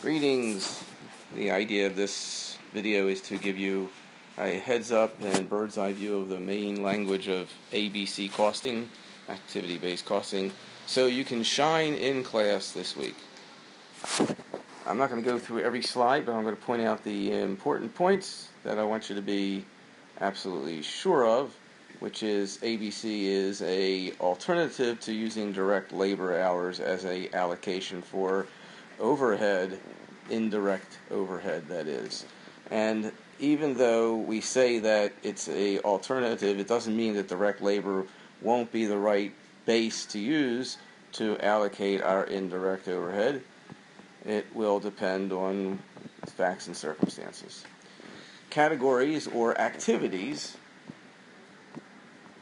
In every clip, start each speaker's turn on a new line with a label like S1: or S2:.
S1: Greetings. The idea of this video is to give you a heads up and bird's eye view of the main language of ABC costing, activity-based costing, so you can shine in class this week. I'm not going to go through every slide, but I'm going to point out the important points that I want you to be absolutely sure of, which is ABC is a alternative to using direct labor hours as a allocation for overhead, indirect overhead, that is. And even though we say that it's a alternative, it doesn't mean that direct labor won't be the right base to use to allocate our indirect overhead. It will depend on facts and circumstances. Categories or activities,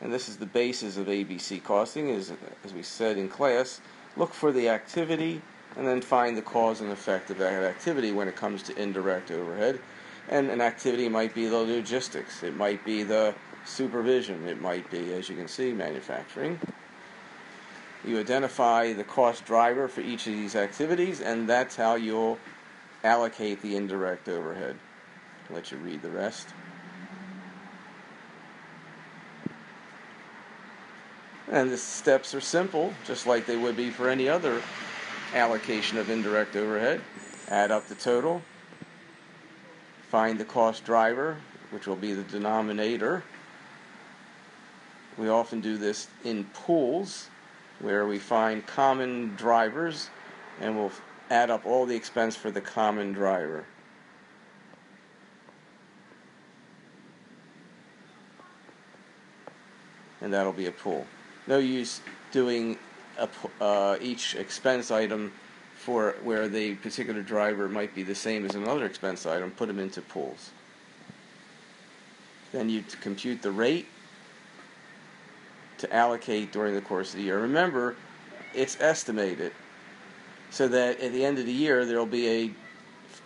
S1: and this is the basis of ABC costing, is, as we said in class, look for the activity and then find the cause and effect of that activity when it comes to indirect overhead. And an activity might be the logistics, it might be the supervision, it might be, as you can see, manufacturing. You identify the cost driver for each of these activities, and that's how you'll allocate the indirect overhead. I'll let you read the rest. And the steps are simple, just like they would be for any other allocation of indirect overhead. Add up the total, find the cost driver, which will be the denominator. We often do this in pools, where we find common drivers, and we'll add up all the expense for the common driver. And that'll be a pool. No use doing each expense item for where the particular driver might be the same as another expense item. Put them into pools. Then you compute the rate to allocate during the course of the year. Remember, it's estimated, so that at the end of the year there'll be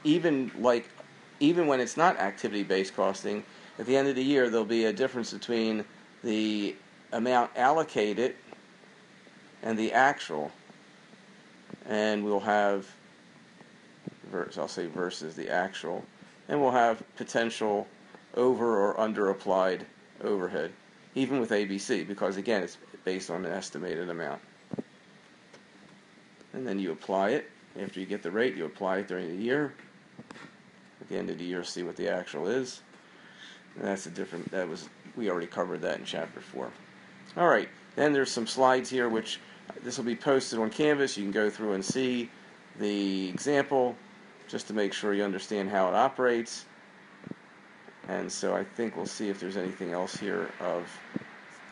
S1: even when it's not activity-based costing, at the end of the year there'll be a difference between the amount allocated and the actual, and we'll have, I'll say versus the actual, and we'll have potential over or under applied overhead, even with ABC, because again it's based on an estimated amount. And then you apply it. After you get the rate, you apply it during the year. At the end of the year, see what the actual is. And that's we already covered that in chapter 4. All right, then there's some slides here, which this will be posted on Canvas. You can go through and see the example just to make sure you understand how it operates. And so I think we'll see if there's anything else here of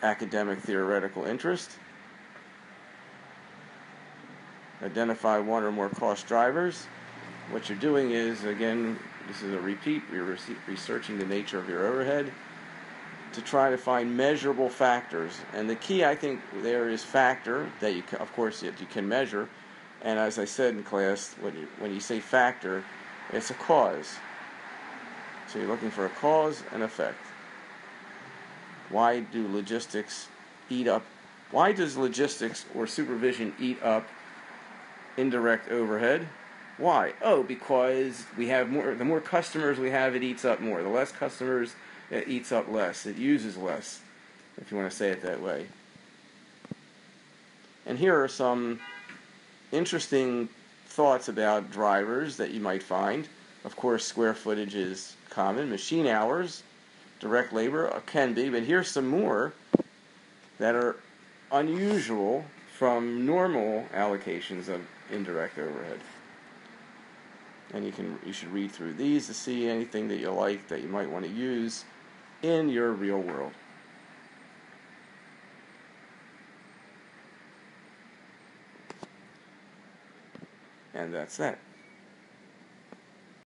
S1: academic theoretical interest. Identify one or more cost drivers. What you're doing is, again, this is a repeat, you're researching the nature of your overhead to try to find measurable factors. And the key, I think, there is factor that you can measure. And as I said in class, when you say factor, it's a cause. So you're looking for a cause and effect. Why does logistics or supervision eat up indirect overhead? Why? Oh, because we have more. The more customers we have, it eats up more. The less customers, it eats up less. It uses less, if you want to say it that way. And here are some interesting thoughts about drivers that you might find. Of course, square footage is common. Machine hours, direct labor can be, but here's some more that are unusual from normal allocations of indirect overhead. And you should read through these to see anything that you like that you might want to use in your real world. And that's that.